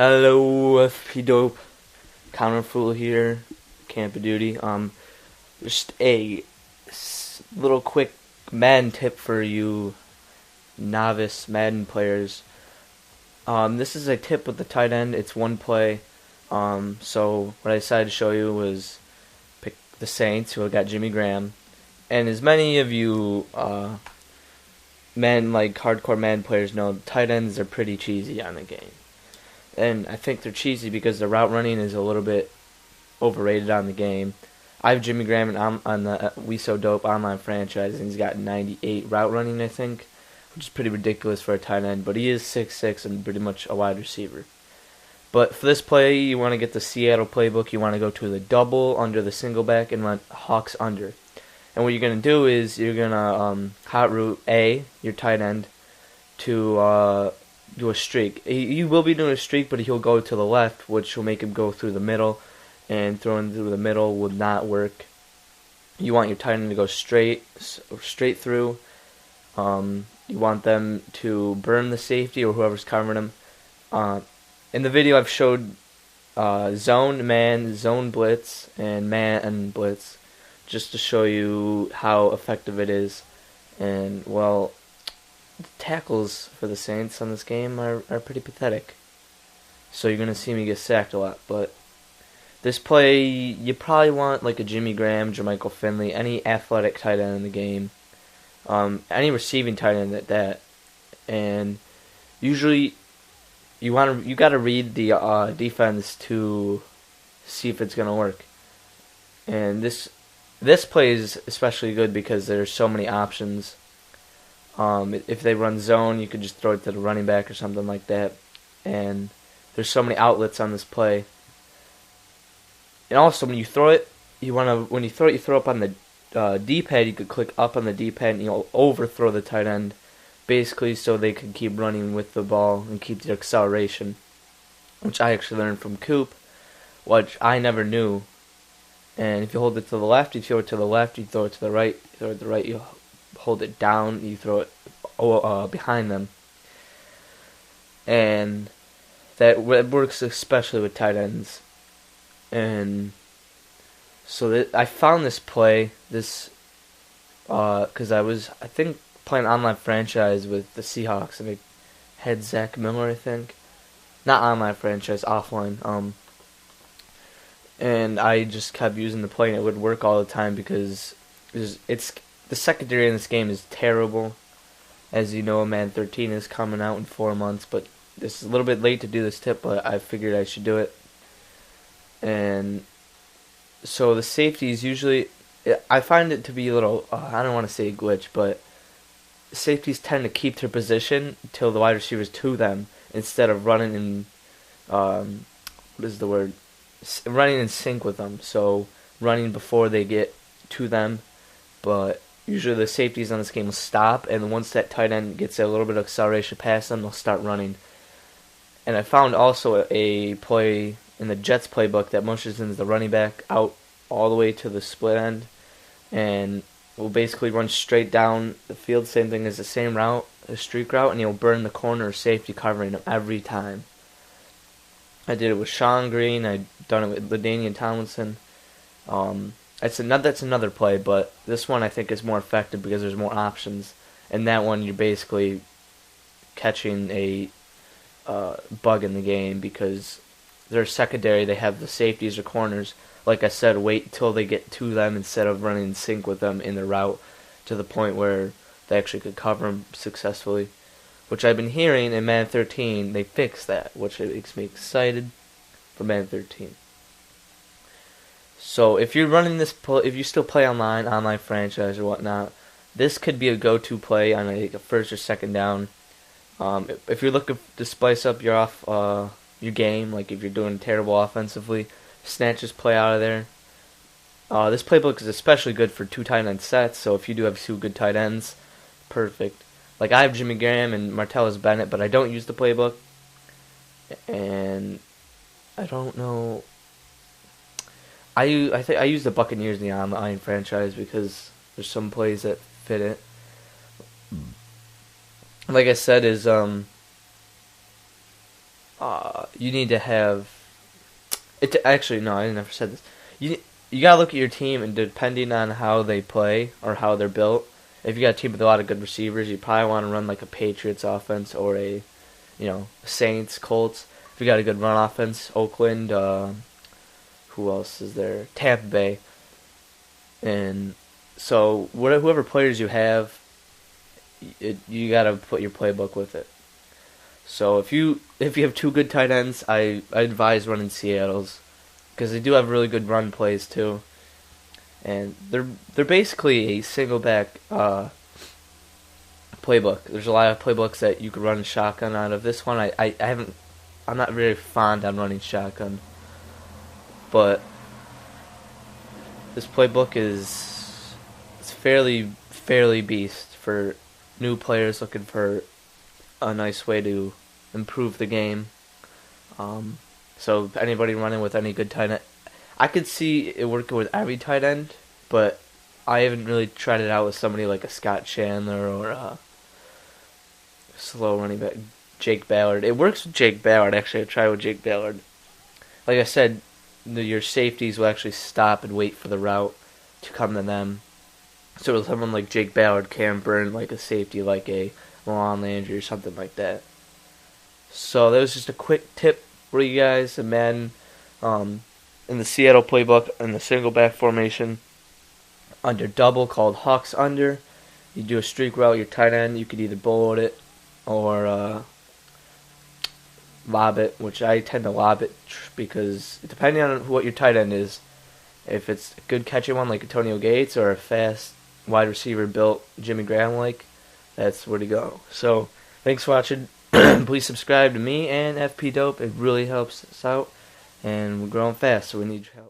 Hello, FP Dope. CounterFool here. Campofdoodie. Just a little quick Madden tip for you novice Madden players. This is a tip with the tight end. It's one play. So what I decided to show you was pick the Saints, who got Jimmy Graham, and as many of you hardcore Madden players know, tight ends are pretty cheesy on the game. And I think they're cheesy because the route running is a little bit overrated on the game. I have Jimmy Graham on the We So Dope online franchise, and he's got 98 route running, I think, which is pretty ridiculous for a tight end. But he is 6'6" and pretty much a wide receiver. But for this play, you want to get the Seattle playbook. You want to go to the double under the single back and run Hawks under. And what you're going to do is you're going to hot route your tight end, to do a streak. He will be doing a streak, but he'll go to the left, which will make him go through the middle, and throwing through the middle would not work. You want your tight end to go straight through. You want them to burn the safety or whoever's covering him. In the video, I've showed zone, man, zone blitz, and man and blitz, just to show you how effective it is. And, well, the tackles for the Saints on this game are pretty pathetic. So you're going to see me get sacked a lot. But this play, you probably want like a Jimmy Graham, Jermichael Finley, any athletic tight end in the game. Any receiving tight end at that. And usually you got to read the defense to see if it's going to work. And this play is especially good because there's so many options. If they run zone, you could just throw it to the running back or something like that. And there's so many outlets on this play. And also, when you throw it, you throw up on the D-pad. You could click up on the D-pad and you'll overthrow the tight end, basically so they can keep running with the ball and keep the acceleration, which I actually learned from Coop, which I never knew. And if you hold it to the left, you throw it to the left. You throw it to the right. You throw it to the right. You hold it down, you throw it behind them. And that works especially with tight ends. And so I found this play, because I think, playing online franchise with the Seahawks, and I had Zach Miller, I think. Not online franchise, offline. And I just kept using the play, and it would work all the time because the secondary in this game is terrible. As you know, Madden 13 is coming out in 4 months, but this is a little bit late to do this tip, but I figured I should do it. And so the safeties usually, I find it to be a little, I don't want to say a glitch, but safeties tend to keep their position until the wide receiver's to them, instead of running in, running in sync with them. So running before they get to them, but usually the safeties on this game will stop, and once that tight end gets a little bit of acceleration past them, they'll start running. And I found also a play in the Jets playbook that motions the running back out all the way to the split end, and will basically run straight down the field, same thing as the same route, a streak route, and he'll burn the corner or safety covering him every time. I did it with Sean Green, I've done it with LaDainian Tomlinson. That's another play, but this one I think is more effective because there's more options. And that one, you're basically catching a bug in the game because they're secondary. They have the safeties or corners. Like I said, wait till they get to them instead of running in sync with them in the route to the point where they actually could cover them successfully. Which I've been hearing in Madden 13, they fixed that, which makes me excited for Madden 13. So if you're running this, if you still play online franchise or whatnot, this could be a go-to play on a first or second down. If you're looking to spice up your game, like if you're doing terrible offensively, snatch this play out of there. This playbook is especially good for two tight end sets. So if you do have two good tight ends, perfect. Like I have Jimmy Graham and Martellus Bennett, but I don't use the playbook, and I don't know. I use the Buccaneers in the online franchise because there's some plays that fit it. Like I said, you need to have it. Actually, no, I never said this. You gotta look at your team, and depending on how they play or how they're built, if you got a team with a lot of good receivers, you probably want to run like a Patriots offense or a, Saints, Colts. If you got a good run offense, Oakland. Who else is there? Tampa Bay. And so whoever players you have, you gotta put your playbook with it. So if you have two good tight ends, I advise running Seattle's because they do have really good run plays too, and they're basically a single back playbook. There's a lot of playbooks that you could run shotgun out of. This one I haven't. I'm not very fond on running shotgun, but this playbook it's fairly beast for new players looking for a nice way to improve the game. So anybody running with any good tight end, I could see it working with every tight end, but I haven't really tried it out with somebody like a Scott Chandler or a slow running back Jake Ballard. It works with Jake Ballard. Actually, I tried with Jake Ballard. Like I said, your safeties will actually stop and wait for the route to come to them. So with someone like Jake Ballard can burn like a safety like a Malon Landry or something like that. So that was just a quick tip for you guys. And Madden, in the Seattle playbook, in the single back formation, under double called Hawks under, you do a streak route, your tight end, you could either bullet it or lob it, which I tend to lob it because depending on what your tight end is, if it's a good catching one like Antonio Gates or a fast wide receiver built Jimmy Graham like, that's where to go. So thanks for watching. Please subscribe to me and FP Dope. It really helps us out, and we're growing fast, so we need your help.